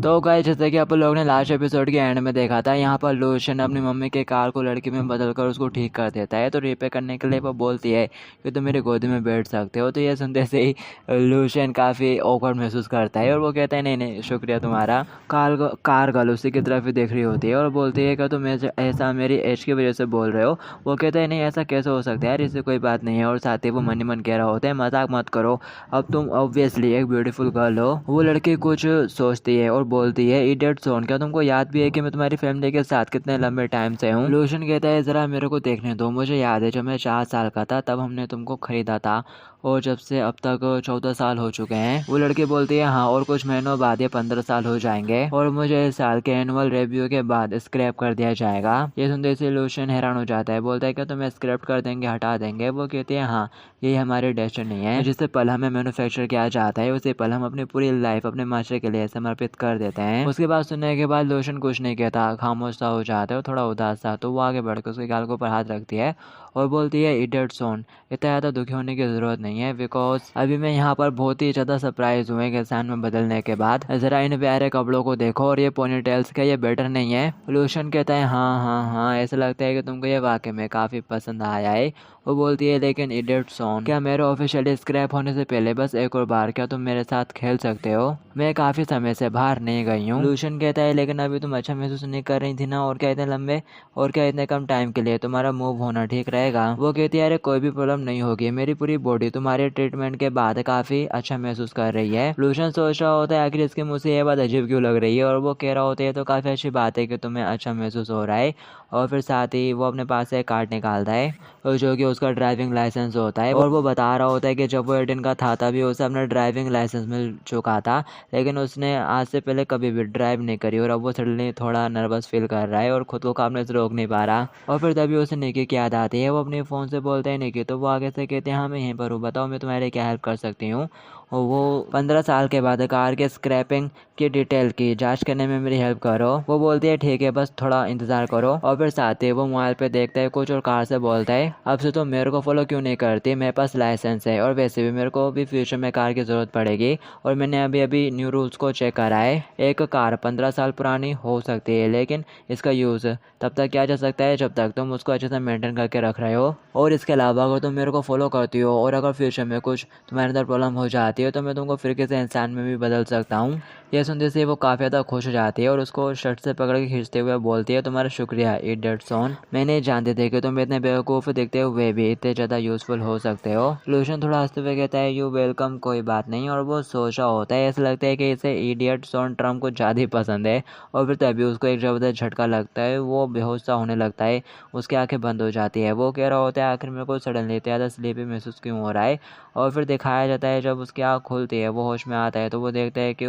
तो गाइस जैसे कि आप लोगों ने लास्ट एपिसोड के एंड में देखा था, यहाँ पर लूशियन अपनी मम्मी के कार को लड़की में बदलकर उसको ठीक कर देता है। तो रिपेयर करने के लिए वो बोलती है कि तुम मेरी गोदी में बैठ सकते हो। तो ये सुनते से ही लूशियन काफ़ी ऑकवर्ड महसूस करता है और वो कहता है नहीं नहीं शुक्रिया तुम्हारा। कार गर्ल उसी की तरफ ही देख रही होती है और बोलती है कि तुम ऐसा मेरी एज की वजह से बोल रहे हो। वो कहता है नहीं ऐसा कैसे हो सकता है यार, इससे कोई बात नहीं है। और साथ ही वो मन ही मन कह रहा होता है मजाक मत करो, अब तुम ऑब्वियसली एक ब्यूटीफुल गर्ल हो। वो लड़की कुछ सोचती है और बोलती है इडियट सोन, क्या तुमको याद भी है कि मैं तुम्हारी फैमिली के साथ कितने लंबे टाइम से हूँ। लूशन कहता है जरा मेरे को देखने दो, मुझे याद है जब मैं 4 साल का था तब हमने तुमको खरीदा था और जब से अब तक 14 साल हो चुके हैं। वो लड़की बोलती है हाँ, और कुछ महीनों बाद ये 15 साल हो जाएंगे और मुझे इस साल के एनुअल रिव्यू के बाद स्क्रैप कर दिया जाएगा। ये सुनते से लूशन हैरान हो जाता है, बोलता है कि तुम्हें स्क्रैप कर देंगे, हटा देंगे। वो कहती है हाँ, यही हमारी डेस्टिनी है। जिससे पल हमें मैन्युफैक्चर किया जाता है उसी पल हम अपनी पूरी लाइफ अपने मास्टर के लिए समर्पित कर देते हैं। उसके बाद सुनने के बाद लूशन कुछ नहीं कहता, खामोश सा हो जाता है और थोड़ा उदास सा। तो वो आगे बढ़कर उसके गाल के ऊपर हाथ रखती है और बोलती है इडियट सोन, इतना ज़्यादा दुखी होने की ज़रूरत नहीं है, बिकॉज अभी मैं यहाँ पर बहुत ही ज़्यादा सरप्राइज हुए कि इंसान में बदलने के बाद। ज़रा इन प्यारे कपड़ों को देखो और ये पोनी टेल्स का ये बेटर नहीं है। लूशन कहता है हाँ हाँ हाँ, ऐसा लगता है कि तुमको ये वाकई में काफ़ी पसंद आया है। वो बोलती है लेकिन इडियट सोन, क्या मेरे ऑफिशियली स्क्रैप होने से पहले बस एक और बार क्या तुम मेरे साथ खेल सकते हो? मैं काफ़ी समय से बाहर नहीं गई हूँ। लूशन कहता है लेकिन अभी तुम अच्छा महसूस नहीं कर रही थी ना, और क्या इतने लंबे और क्या इतने कम टाइम के लिए तुम्हारा मूव होना ठीक रहेगा? वो कहती है अरे कोई भी प्रॉब्लम नहीं होगी, मेरी पूरी बॉडी तुम्हारे ट्रीटमेंट के बाद काफ़ी अच्छा महसूस कर रही है। लूशन सोच रहा होता है आखिर इसके मुँह से ये बात अजीब क्यों लग रही है, और वो कह रहा होता है तो काफ़ी अच्छी बात है कि तुम्हें अच्छा महसूस हो रहा है। और फिर साथ ही वो अपने पास से एक कार्ड निकालता है और जो कि उसका ड्राइविंग लाइसेंस होता है। और वो बता रहा होता है कि जब वो 18 का था तभी उसे अपना ड्राइविंग लाइसेंस मिल चुका था, लेकिन उसने आज से पहले कभी भी ड्राइव नहीं करी और अब वो सडनली थोड़ा नर्वस फील कर रहा है और खुद को कामने से रोक नहीं पा रहा। और फिर तभी उसे निकी की याद आती है। वो अपने फ़ोन से बोलता है निकी, तो वो आगे से कहते हैं हाँ मैं यहीं पर हूँ, बताओ मैं तुम्हारे क्या हेल्प कर सकती हूँ। और वो 15 साल के बाद कार के स्क्रैपिंग की डिटेल की जांच करने में मेरी हेल्प करो। वो बोलती है ठीक है बस थोड़ा इंतज़ार करो। और फिर साथ ही वो मोबाइल पे देखता है कुछ और कार से बोलता है अब से तो मेरे को फॉलो क्यों नहीं करती, मेरे पास लाइसेंस है और वैसे भी मेरे को भी फ्यूचर में कार की ज़रूरत पड़ेगी और मैंने अभी अभी न्यू रूल्स को चेक करा है। एक कार 15 साल पुरानी हो सकती है लेकिन इसका यूज़ तब तक किया जा सकता है जब तक तुम उसको अच्छे से मेंटेन करके रख रहे हो। और इसके अलावा अगर तुम मेरे को फॉलो करती हो और अगर फ्यूचर में कुछ तुम्हारे अंदर प्रॉब्लम हो जाती है तो मैं तुमको फिर किसी इंसान में भी बदल सकता हूँ। यह सुनते से वो काफ़ी ज़्यादा खुश हो जाती है और उसको शर्ट से पकड़ के खींचते हुए बोलती है तुम्हारा शुक्रिया इडियट सोन, मैं नहीं जानती थी कि तुम इतने बेवकूफ़ दिखते हुए भी इतने ज़्यादा यूज़फुल हो सकते हो। लूशन थोड़ा हंसते हुए कहता है यू वेलकम, कोई बात नहीं। और वो सोचा होता है, ऐसा लगता है कि इसे इडियट सोन टर्म कुछ ज़्यादा ही पसंद है। और फिर तभी उसको एक ज़बरदस्त झटका लगता है, वो बेहोश सा होने लगता है, उसकी आंखें बंद हो जाती है। वो कह रहा होता है आखिर मेरे को सडनली ज़्यादा स्लीपी महसूस क्यों हो रहा है। और फिर दिखाया जाता है जब उसकी आँख खुलती है वो होश में आता है तो वो देखता है कि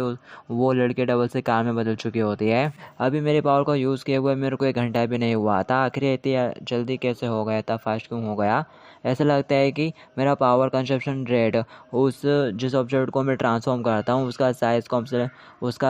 वो लड़की डबल से कार में बदल चुकी होती है। अभी मेरे पावर का यूज़ किए हुए मेरे को 1 घंटा भी नहीं हुआ था, आखिर इतनी जल्दी कैसे हो गया, इतना फास्ट क्यों हो गया। ऐसा लगता है कि मेरा पावर कंजप्शन रेट उस जिस ऑब्जेक्ट को मैं ट्रांसफॉर्म करता हूँ उसका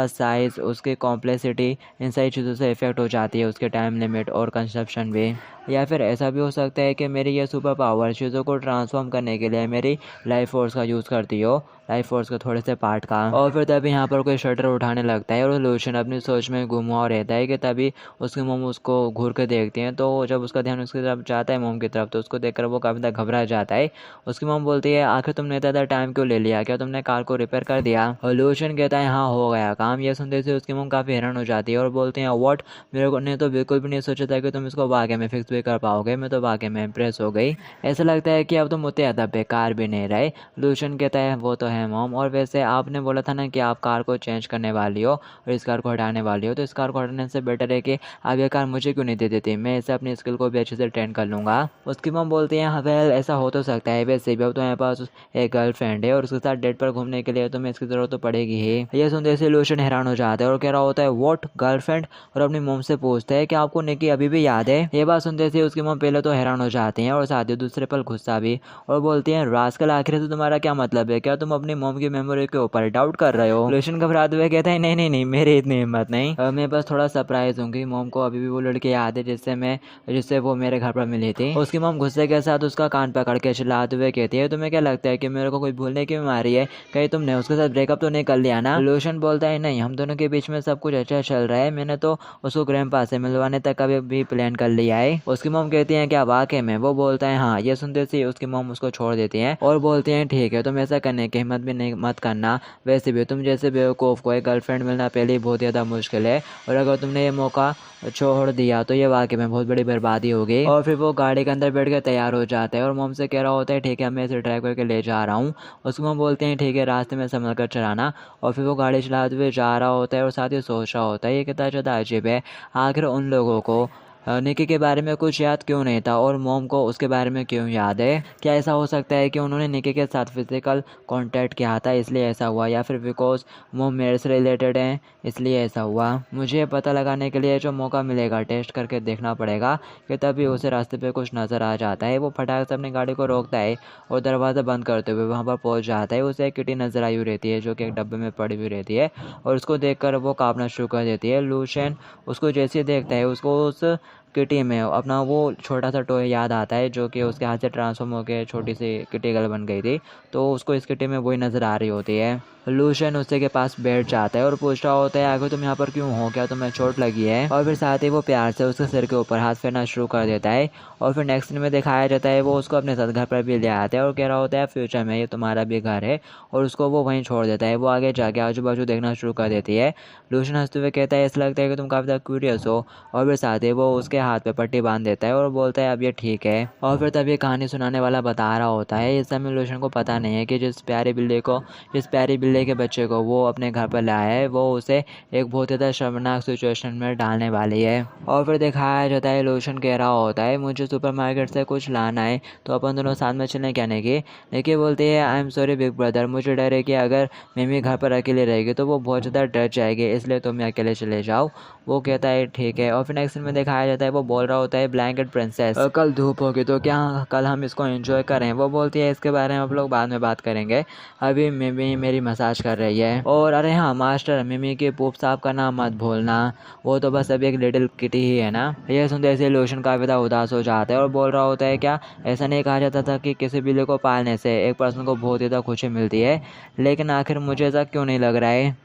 साइज़ उसकी कॉम्प्लेक्सिटी इन सारी चीज़ों से इफ़ेक्ट हो जाती है, उसके टाइम लिमिट और कंजप्शन भी। या फिर ऐसा भी हो सकता है कि मेरी ये सुपर पावर चीज़ों को ट्रांसफॉर्म करने के लिए मेरी लाइफ फोर्स का यूज़ करती हो, लाइफ फोर्स के थोड़े से पार्ट का। और फिर तभी यहाँ पर कोई शटर उठाने लगता है और लूशन अपनी सोच में गुम हुआ रहता है कि तभी उसकी मोम उसको घूर के देखती हैं। तो जब उसका ध्यान उसकी तरफ जाता है मोम की तरफ तो उसको देखकर वो काफ़ी ज़्यादा घबरा जाता है। उसकी मोम बोलती है आखिर तुमने इतना ज़्यादा टाइम क्यों ले लिया, क्या तुमने कार को रिपेयर कर दिया? और लूशन कहता है हाँ हो गया काम। ये सुनते से उसकी मोम काफ़ी हैरान हो जाती है और बोलते हैं व्हाट, मेरे को ने तो बिल्कुल भी नहीं सोचा था कि तुम इसको वाकई में फिक्स भी कर पाओगे, मैं तो वाकई में इम्प्रेस हो गई। ऐसा लगता है कि अब तुम उतने ज़्यादा बेकार भी नहीं रहे। लूशन कहता है वो तो है मॉम, और वैसे आपने बोला था ना कि आप कार को चेंज करने वाली हो और इस कार को हटाने वाली हो, तो इस कार को हटाने से बेटर है कि आप ये कार मुझे क्यों नहीं दे देती, मैं इसे अपनी स्किल को भी अच्छे से ट्रेन कर लूँगा। उसकी मॉम बोलती है हाँ वेल ऐसा हो तो सकता है, वैसे भी अब तो मेरे पास एक गर्लफ्रेंड है और उसके साथ डेट पर घूमने के लिए तुम्हें इसकी ज़रूरत तो पड़ेगी ही। ये सुनते से लूशन हैरान हो जाता है और कह रहा होता है व्हाट गर्लफ्रेंड, और अपनी मॉम से पूछता है कि आपको निकी अभी भी याद है। ये बात सुनते से उसकी मॉम पहले तो हैरान हो जाती हैं और साथ ही दूसरे पल गुस्सा भी, और बोलती हैं रास्कल आखिर से तुम्हारा क्या मतलब है, क्या तुम अपनी अपनी मॉम की मेमोरी के ऊपर डाउट कर रहे हो। लूशियन घबराते हुए कहता है नहीं नहीं नहीं, मेरी इतनी हिम्मत नहीं, मैं बस थोड़ा सरप्राइज हूँ। मॉम को अभी भी वो लड़की याद है जिससे वो मेरे घर पर मिली थी। उसकी मॉम गुस्से के साथ उसका कान पकड़ के चिल्लाते हुए कहती है तुम्हें क्या लगता है कि मेरे को कोई भूलने की बीमारी है? कहीं तुमने उसके साथ ब्रेकअप तो नहीं कर लिया ना? लूशियन बोलता है नहीं, हम दोनों के बीच में सब कुछ अच्छा चल रहा है, मैंने तो उसको ग्रैंडपा से मिलवाने तक का भी प्लान कर लिया है। उसकी मॉम कहती है क्या वाकई में? वो बोलता है हाँ। ये सुनते ही उसकी मॉम उसको छोड़ देती है और बोलती है ठीक है, तुम ऐसा करने की हिम्मत भी नहीं मत करना, वैसे भी तुम जैसे बेवकूफ़ को एक गर्लफ्रेंड मिलना पहले ही बहुत ज़्यादा मुश्किल है, और अगर तुमने ये मौका छोड़ दिया तो ये वाकई में बहुत बड़ी बर्बादी होगी। और फिर वो गाड़ी के अंदर बैठ कर तैयार हो जाता है और मॉम से कह रहा होता है ठीक है, मैं इसे ड्राइव करके ले जा रहा हूँ। उसको मॉम बोलते हैं ठीक है, रास्ते में संभल कर चलाना। और फिर वो गाड़ी चलाते हुए जा रहा होता है और साथ ही सोच रहा होता है ये कितना ज़्यादा अजीब है, आखिर उन लोगों को निकी के बारे में कुछ याद क्यों नहीं था और मॉम को उसके बारे में क्यों याद है? क्या ऐसा हो सकता है कि उन्होंने निकी के साथ फिजिकल कांटेक्ट किया था इसलिए ऐसा हुआ, या फिर बिकॉज मॉम मेरे से रिलेटेड हैं इसलिए ऐसा हुआ? मुझे पता लगाने के लिए जो मौका मिलेगा टेस्ट करके देखना पड़ेगा। कि तभी उसे रास्ते पे कुछ नज़र आ जाता है। वो फटाक से अपनी गाड़ी को रोकता है और दरवाज़ा बंद करते हुए वहाँ पर पहुँच जाता है। उसे एक किटी नज़र आई हुई रहती है जो कि एक डब्बे में पड़ी हुई रहती है और उसको देखकर वो कांपना शुरू कर देती है। लूशियन उसको जैसे ही देखता है उसको उस किटी में अपना वो छोटा सा टॉय याद आता है जो कि उसके हाथ से ट्रांसफॉर्म होकर छोटी सी किटी गर्ल बन गई थी, तो उसको इस किटी में वही नज़र आ रही होती है। लूशियन उससे के पास बैठ जाता है और पूछ रहा होता है आखिर तुम यहाँ पर क्यों हो, क्या तुम्हें चोट लगी है? और फिर साथ ही वो प्यार से उसके सिर के ऊपर हाथ फेरना शुरू कर देता है। और फिर नेक्स्ट सीन में दिखाया जाता है वो उसको अपने साथ घर पर भी ले आता है और कह रहा होता है फ्यूचर में ये तुम्हारा भी घर है, और उसको वो वहीं छोड़ देता है। वो आगे जाके आजू बाजू देखना शुरू कर देती है। लूशियन हंसते हुए कहता है ऐसा लगता है कि तुम काफ़ी ज़्यादा क्यूरियस हो। और फिर साथ ही वो उसके हाथ पे पट्टी बांध देता है और बोलता है अब ये ठीक है। और फिर तभी कहानी सुनाने वाला बता रहा होता है इस समय लूशियन को पता नहीं है कि जिस प्यारी बिल्ली के बच्चे को वो अपने घर पर लाया है वो उसे एक बहुत ज़्यादा शर्मनाक सिचुएशन में डालने वाली है। और फिर दिखाया जाता है लूशियन कह रहा होता है मुझे सुपरमार्केट से कुछ लाना है, तो अपन दोनों साथ में चलें क्या? निकी बोलती है I am sorry big brother, मुझे डर है कि अगर मिमी घर पर अकेले रहेगी तो वो बहुत ज़्यादा डर जाएगी, इसलिए तुम अकेले चले जाओ। वो कहता है ठीक है। और फिर नेक्स्ट में दिखाया जाता है वो बोल रहा होता है ब्लैंकेट प्रिंसेस कल धूप होगी तो क्या कल हम इसको एंजॉय करें? वो बोलती है इसके बारे में आप लोग बाद में बात करेंगे, अभी मिमी मेरी मसाज कर रही है। और अरे हाँ मास्टर, मिमी के पूप साहब का नाम मत भूलना, वो तो बस अभी एक लिटिल किटी ही है ना। ये सुनते ऐसे लूशियन काफ़ी ज़्यादा उदास हो जाता है और बोल रहा होता है क्या ऐसा नहीं कहा जाता था कि किसी बिल्ली को पालने से एक पर्सन को बहुत ज़्यादा खुशी मिलती है? लेकिन आखिर मुझे ऐसा क्यों नहीं लग रहा है?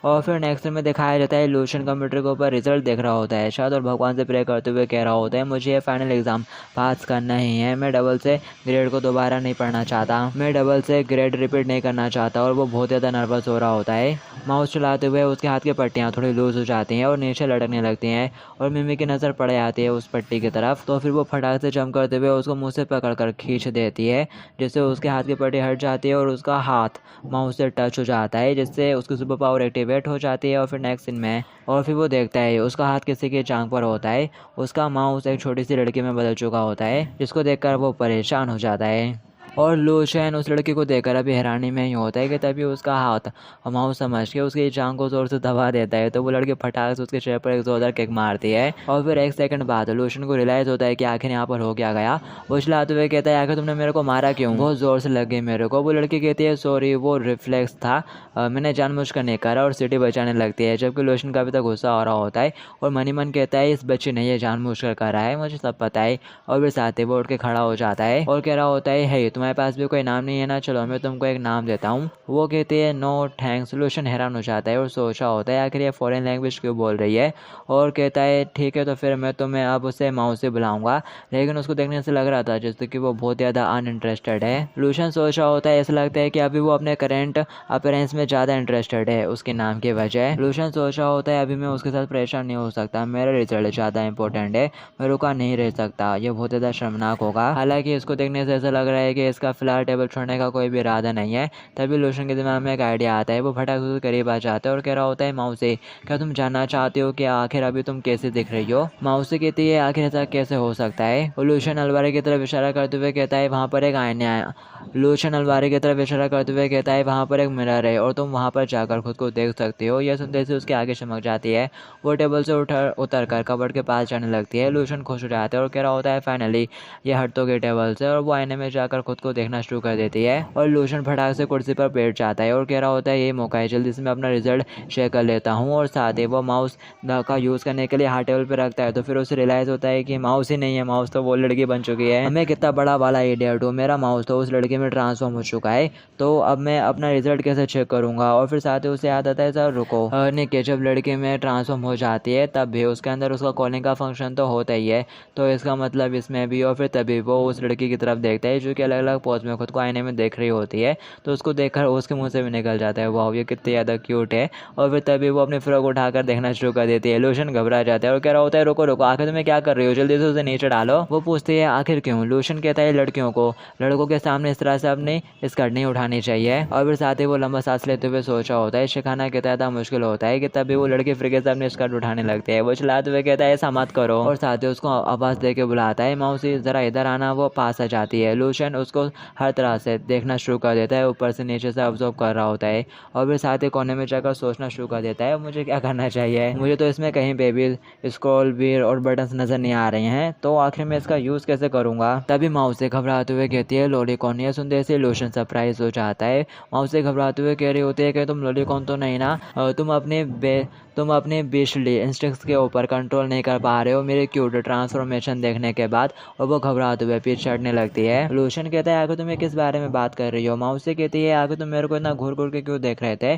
और फिर नेक्स्ट में दिखाया जाता है लूशियन कंप्यूटर के ऊपर रिजल्ट देख रहा होता है शायद और भगवान से प्रे करते हुए कह रहा होता है मुझे ये फाइनल एग्ज़ाम पास करना ही है, मैं डबल से ग्रेड को दोबारा नहीं पढ़ना चाहता, मैं डबल से ग्रेड रिपीट नहीं करना चाहता। और वो बहुत ज़्यादा नर्वस हो रहा होता है। माउस चलाते हुए उसके हाथ की पट्टियाँ थोड़ी लूज हो जाती हैं और नीचे लटकने लगती हैं और मिमी की नज़र पड़ जाती है उस पट्टी की तरफ। तो फिर वो फटाक से जंप करते हुए उसको मुँह से पकड़ कर खींच देती है, जिससे उसके हाथ की पट्टी हट जाती है और उसका हाथ माउस से टच हो जाता है, जिससे उसकी सुपर पावर एक्टिवेट हो जाती है। और फिर नेक्स्ट सीन में और फिर वो देखता है उसका हाथ किसी के जांघ पर होता है, उसका माउस एक छोटी सी लड़की में बदल चुका होता है, जिसको देखकर वो परेशान हो जाता है। और लूशियन उस लड़की को देखकर अभी हैरानी में ही होता है कि तभी उसका हाथ माउस समझ के उसकी जांघ को जोर से दबा देता है, तो वो लड़की फटाक से उसके चेहरे पर एक जोरदार किक मारती है। और फिर एक सेकंड बाद लूशियन को रियलाइज़ होता है कि आखिर यहाँ पर हो क्या गया। वो चिल्लाते हुए कहता है आखिर तुमने मेरे को मारा क्यों? बहुत ज़ोर से लग गई मेरे को। वो लड़की कहती है सॉरी वो रिफ्लेक्स था, मैंने जानबूझकर नहीं करा, और सीटी बचाने लगती है। जबकि लूशियन का अभी तक गुस्सा हो रहा होता है और मन ही मन कहता है इस बच्चे ने ये जानबूझकर करा है, मुझे सब पता है। और फिर साथ ही वो उठ के खड़ा हो जाता है और कह रहा होता है तुम्हारे पास भी कोई नाम नहीं है ना, चलो मैं तुमको एक नाम देता हूँ। वो कहती है नो थैंक्स। लूशियन हैरान हो जाता है और सोचा होता है आखिर ये फॉरेन लैंग्वेज क्यों बोल रही है, और कहता है ठीक है तो फिर मैं तुम्हें अब उसे माउस से बुलाऊंगा। लेकिन उसको देखने से लग रहा था जैसे कि वो बहुत ज़्यादा अनइंटरेस्टेड है। लूशियन सोच रहा होता है ऐसा लगता है कि अभी वो अपने करेंट अपीयरेंस में ज़्यादा इंटरेस्टेड है उसके नाम की वजह। लूशियन सोच रहा होता है अभी मैं उसके साथ परेशान नहीं हो सकता, मेरा रिजल्ट ज़्यादा इंपॉर्टेंट है, मैं रुका नहीं रह सकता, ये बहुत ज़्यादा शर्मनाक होगा। हालांकि इसको देखने से ऐसा लग रहा है कि इसका फिलहाल टेबल छोड़ने का कोई भी इरादा नहीं है। तभी लूशियन के दिमाग में एक आइडिया आता है। वो फटाक से करीब आ जाता है और कह रहा होता है माउसी क्या तुम जानना चाहते हो कि आखिर अभी तुम कैसे दिख रही हो? माउसी कहती है आखिर ऐसा कैसे हो सकता है? लूशियन अलमारी की तरफ इशारा करते हुए कहता है वहाँ पर एक आईना है। लूशियन अलमारी की तरफ इशारा करते हुए कहता है वहाँ पर एक मिरर है और तुम वहाँ पर जाकर खुद को देख सकते हो। यह सुनते से उसके आगे चमक जाती है। वो टेबल से उतर कर कबर्ड के पास जाने लगती है। लूशियन खुश हो जाता है और कह रहा होता है फाइनली ये हट तो गई टेबल से, और वो आईने में जाकर खुद खुद को देखना शुरू कर देती है और लोशन फटाक से कुर्सी पर बैठ जाता है और कह रहा होता है ये मौका है, जल्दी से मैं अपना रिजल्ट शेयर कर लेता हूँ। और साथ ही वो माउस का यूज़ करने के लिए हाथ टेबल पर रखता है तो फिर उसे रियलाइज़ होता है कि माउस ही नहीं है, माउस तो वो लड़की बन चुकी है। मैं कितना बड़ा वाला इडियट हूँ, मेरा माउस तो उस लड़की में ट्रांसफॉर्म हो चुका है, तो अब मैं अपना रिजल्ट कैसे चेक करूँगा। और फिर साथ ही उसे याद आता है सर रुको, निकी जब लड़की में ट्रांसफॉर्म हो जाती है तब भी उसके अंदर उसका कॉलिंग का फंक्शन तो होता ही है, तो इसका मतलब इसमें भी। और फिर तभी वो उस लड़की की तरफ देखता है जो कि अलग अलग पोज में खुद को आईने में देख रही होती है, तो उसको देखकर उसके मुंह से भी निकल जाता है वाह ये कितनी ज़्यादा क्यूट है। और फिर तभी वो अपनी फ्रॉक उठाकर देखना शुरू कर देती है। लोशन घबरा जाता है और कह रहा होता है रुको रुको, आखिर तुम्हें क्या कर रही हो, जल्दी से उसे नीचे डालो। वो पूछती है आखिर क्यों। लोशन कहता है लड़कियों को लड़कों के सामने इस तरह से अपनी स्कर्ट नहीं उठानी चाहिए। और फिर साथ ही वो लंबा सांस लेते हुए सोचा होता है सिखाना कितना ज़्यादा मुश्किल होता है कि तभी वो लड़के फिर से अपने स्कर्ट उठाने लगते हैं। वो चिल्लाते हुए कहता है ऐसा मत करो और साथ ही उसको आवाज़ दे के बुलाता है मौसी ज़रा इधर आना। वो पास आ जाती है। लोशन उसको हर तरह से देखना शुरू कर देता है, ऊपर से नीचे से ऑब्जर्व कर रहा होता है और फिर साथ ही कोने में जाकर सोचना शुरू कर देता है मुझे क्या करना चाहिए, मुझे तो इसमें कहीं पे भी स्क्रॉल व्हील और बटन्स नज़र नहीं आ रहे हैं, तो आखिर में इसका यूज़ कैसे करूँगा। तभी मौसी घबराते हुए कहती है लॉलीकॉन। ये सुनते से लोशन सरप्राइज हो जाता है। मौसी घबराते हुए कह रही होती है कि तुम लॉलीकॉन तो नहीं ना, तुम अपने बिजली इंस्टिंक्ट्स के ऊपर कंट्रोल नहीं कर पा रहे हो मेरे क्यूट ट्रांसफॉर्मेशन देखने के बाद। और वो घबराते हुए पीछे हटने लगती है। लोशन कहता है आगे तुम किस बारे में बात कर रही हो। मौसी कहती है आगे तुम मेरे को इतना घूर घूर के क्यों देख रहे थे।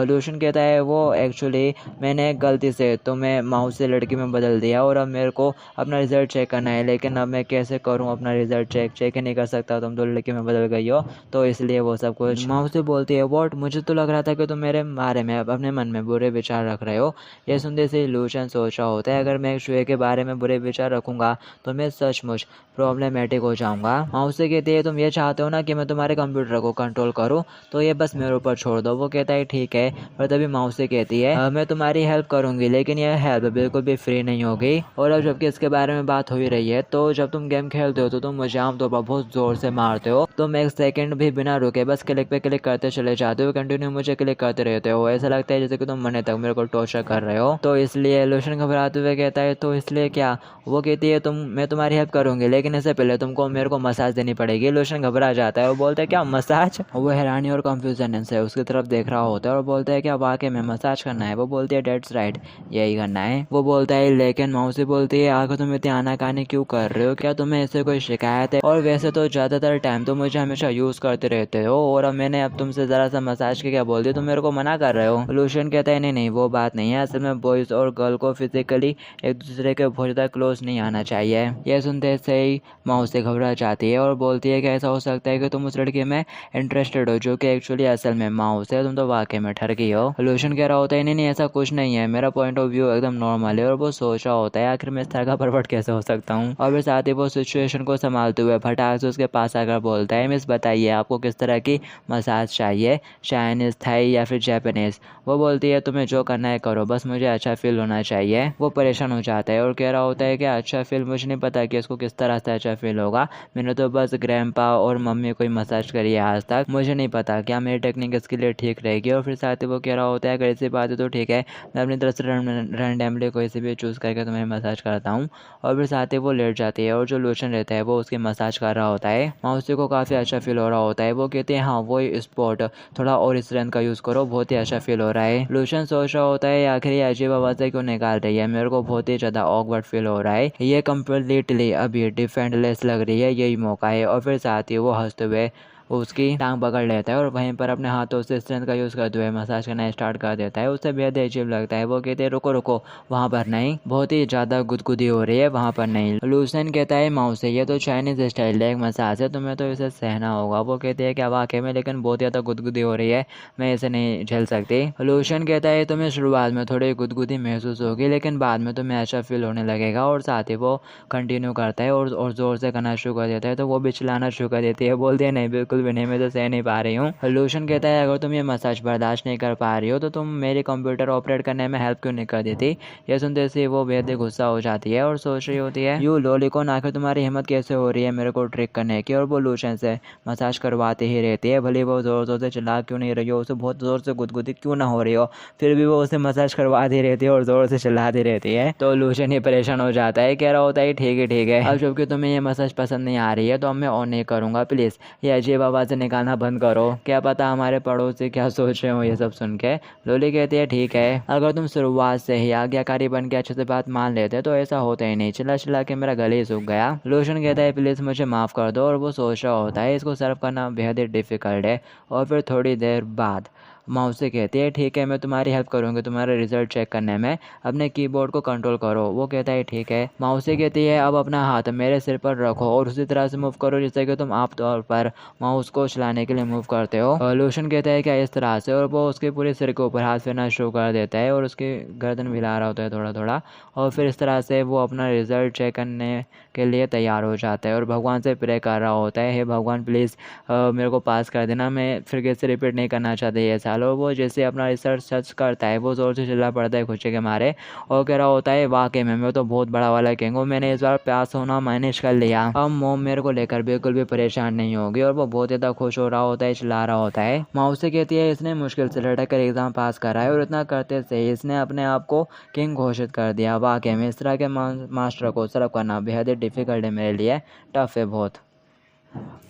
लोशन कहता है वो एक्चुअली मैंने गलती से तुम्हें माउस से लड़की में बदल दिया और अब मेरे को अपना रिजल्ट चेक करना है, लेकिन अब मैं कैसे करूँ अपना रिजल्ट चेक ही नहीं कर सकता, तुम तो लड़की में बदल गई हो, तो इसलिए वो सब कुछ। मौसी बोलती है वॉट, मुझे तो लग रहा था कि तुम मेरे बारे में अपने मन में बुरे विचार रख रहे हो। यह सुनते से लोशन सोच रहा होता है अगर मैं एक चूहे के बारे में बुरे विचार रखूंगा तो मैं सचमुच प्रॉब्लमेटिक हो जाऊंगा। मौसी कहती है तुम ये चाहते हो ना कि मैं तुम्हारे कंप्यूटर को कंट्रोल करूं, तो ये बस मेरे ऊपर छोड़ दो। वो कहता है ठीक है। पर तभी मौसी कहती है मैं तुम्हारी हेल्प करूंगी, लेकिन यह हेल्प बिल्कुल भी फ्री नहीं होगी। और अब जबकि इसके बारे में बात हो ही रही है, तो जब तुम गेम खेलते हो तो तुम मुझे आमतौर पर बहुत जोर से मारते हो, तुम एक सेकंड भी बिना रुके बस क्लिक पे क्लिक करते चले जाते हो, कंटिन्यू मुझे क्लिक करते रहते हो, ऐसा लगता है जैसे कि तुम मरने तक मेरे को टॉर्चर कर रहे हो। तो इसलिए लोशन घबराते हुए कहता है तो इसलिए क्या। वो कहती है मैं तुम्हारी हेल्प करूंगी, लेकिन इससे पहले तुमको मेरे को मसाज देनी पड़ेगी। लोशन घबरा जाता है। वो बोलता है क्या मसाज। वो हैरानी और कंफ्यूजन से उसकी तरफ देख रहा होता है और बोलता है क्या वाकई में मसाज करना है। वो बोलती है डेट्स राइट, यही करना है। वो बोलता है लेकिन मौसी बोलती है आगे तुम इतनी आनाकानी क्यों कर रहे हो, क्या तुम्हें इससे कोई शिकायत है। और वैसे तो ज्यादातर टाइम तो मुझे हमेशा यूज करते रहते हो, और अब मैंने अब तुमसे जरा सा मसाज के क्या बोल दिया, तुम मेरे को मना कर रहे हो। लोशन कहता है नहीं वो बात नहीं है, असल में बॉयज और गर्ल को फिजिकली एक दूसरे के बहुत ज़्यादा क्लोज नहीं आना चाहिए। यह सुनते से ही मौसी घबरा जाती है और बोलती है कि ऐसा हो सकता है कि तुम उस लड़की में इंटरेस्टेड हो जो कि एक्चुअली असल में माउस है, तुम तो वाकई में ठरकी हो। लोशन कह रहा होता है नहीं ऐसा कुछ नहीं है, मेरा पॉइंट ऑफ व्यू एकदम नॉर्मल है। और वो सोच रहा होता है आखिर मैं इस तरह का परवर्ट कैसे हो सकता हूँ। और फिर साथ ही वो सिचुएशन को संभालते हुए फटाक से उसके पास आकर बोलता है मिस बताइए आपको किस तरह की मसाज चाहिए, चाइनीज, थाई या फिर जापानीज। वो बोलती है तुम्हें जो करना है करो, बस मुझे अच्छा फील होना चाहिए। वो परेशान हो जाता है और कह रहा होता है कि अच्छा फील, मुझे नहीं पता कि इसको किस तरह से अच्छा फील होगा, मैंने तो बस ग्रैंडपा और मम्मी को ही मसाज करी है आज तक, मुझे नहीं पता क्या मेरी टेक्निक इसके लिए ठीक रहेगी। और फिर साथ ही वो कह रहा होता है अगर ऐसी बात है तो ठीक है, मैं अपनी तरफ से रैंडमली कोई से भी चूज़ करके तुम्हें मसाज करता हूँ। और फिर साथ ही वो लेट जाती है और जो लोशन रहता है वो उसकी मसाज कर रहा होता है। मौसी को काफ़ी अच्छा फील हो रहा होता है। वो कहते हैं हाँ वो स्पॉट थोड़ा और स्ट्रेंथ का यूज़ करो, बहुत ही अच्छा फील हो रहा है। लोशन सोच रहा होता है आखिर ये अजीब आवाज़ें क्यों निकाल रही है, मेरे को बहुत ही ज़्यादा ऑकवर्ड फील हो रहा है, ये कम्प्लीटली अभी डिफेंडलेस लग रही है, यही मौका है। और फिर साथ ही वो हंसते हुए उसकी टांग पकड़ लेता है और वहीं पर अपने हाथों से स्ट्रेंथ का यूज़ करते हुए मसाज करना स्टार्ट कर देता है। उससे बेहद अजीब लगता है। वो कहते हैं रुको रुको, वहाँ पर नहीं, बहुत ही ज़्यादा गुदगुदी हो रही है, वहाँ पर नहीं। लूसन कहता है माउस से ये तो चाइनीज स्टाइल एक मसाज है, तुम्हें तो इसे सहना होगा। वो कहते हैं क्या वाकई में, लेकिन बहुत ज़्यादा गुदगुदी हो रही है, मैं इसे नहीं झेल सकती। लूसन कहता है तुम्हें शुरुआत में थोड़ी गुदगुदी महसूस होगी, लेकिन बाद में तुम्हें अच्छा फील होने लगेगा। और साथ ही वो कंटिन्यू करता है और ज़ोर से करना शुरू कर देता है, तो वो भी चिल्लाना शुरू कर देती है। बोलती है नहीं बिल्कुल बिल्कुल भी नहीं, मैं तो सह नहीं पा रही हूँ। लूशन कहता है अगर तुम ये मसाज बर्दाश्त नहीं कर पा रही हो तो तुम मेरे कंप्यूटर ऑपरेट करने में हेल्प क्यों नहीं कर देती। ये सुनते से वो बेहद गुस्सा हो जाती है और सोच रही होती है यू लॉलीकॉन आखिर तुम्हारी हिम्मत कैसे हो रही है मेरे को ट्रिक करने की। और वो लूशन से मसाज करवाती ही रहती है, भले वो ज़ोर ज़ोर से चिल्ला क्यों नहीं रही हो, उसे बहुत ज़ोर से गुदगुदी क्यों ना हो रही हो, फिर भी वो उसे मसाज करवाती रहती है और ज़ोर से चिल्लाती रहती है। तो लूशन ही परेशान हो जाता है, कह रहा होता है ठीक है अब जबकि तुम्हें ये मसाज पसंद नहीं आ रही है तो अब मैं और नहीं करूँगा, प्लीज़ ये अजीब आवाज़ें निकालना बंद करो, क्या पता हमारे पड़ोसी क्या सोच रहे हो। ये सब सुन के लोली कहती है ठीक है, अगर तुम शुरुआत से ही आज्ञाकारी बन के अच्छे से बात मान लेते तो ऐसा होता ही नहीं, चिल्ला चिल्ला के मेरा गले ही सूख गया। लोशन कहता है प्लीज़ मुझे माफ़ कर दो, और वो सोच रहा होता है इसको सर्व करना बेहद ही डिफ़िकल्ट है। और फिर थोड़ी देर बाद माँ उससे कहती है ठीक है मैं तुम्हारी हेल्प करूँगी तुम्हारे रिजल्ट चेक करने में, अपने कीबोर्ड को कंट्रोल करो। वो कहता है ठीक है। माँ उससे कहती है अब अपना हाथ मेरे सिर पर रखो और उसी तरह से मूव करो जैसे कि तुम आम तौर पर माउस को चलाने के लिए मूव करते हो। और लोशन कहता है क्या इस तरह से, और वो उसके पूरे सिर के ऊपर हाथ फेरना शुरू कर देता है और उसकी गर्दन भी हिला रहा होता है थोड़ा थोड़ा। और फिर इस तरह से वो अपना रिजल्ट चेक करने के लिए तैयार हो जाता है और भगवान से प्रे कर रहा होता है हे भगवान प्लीज़ मेरे को पास कर देना, मैं फिर से रिपीट नहीं करना चाहता ये साल। और वो जैसे अपना रिसर्च सर्च करता है वो ज़ोर से चिल्ला पड़ता है खुशी के मारे और कह रहा होता है वाकई में मैं तो बहुत बड़ा वाला किंग हूँ, मैंने इस बार पास होना मैनेज कर लिया, अब मोम मेरे को लेकर बिल्कुल भी परेशान नहीं होगी। और वो बहुत ज़्यादा खुश हो रहा होता है, चिल्ला रहा होता है। माँ उससे कहती है इसने मुश्किल से लड़क कर एग्ज़ाम पास करा है और इतना करते से इसने अपने आप को किंग घोषित कर दिया। वाकई में इस तरह के मास्टर को सर्व करना बेहद ही डिफ़िकल्ट है मेरे लिए, टफ है बहुत।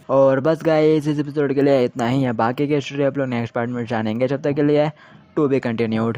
और बस गाइस इस एपिसोड के लिए इतना ही है, बाकी के स्टोरी आप लोग नेक्स्ट पार्ट में जानेंगे, जब तक के लिए टू बी कंटिन्यूड।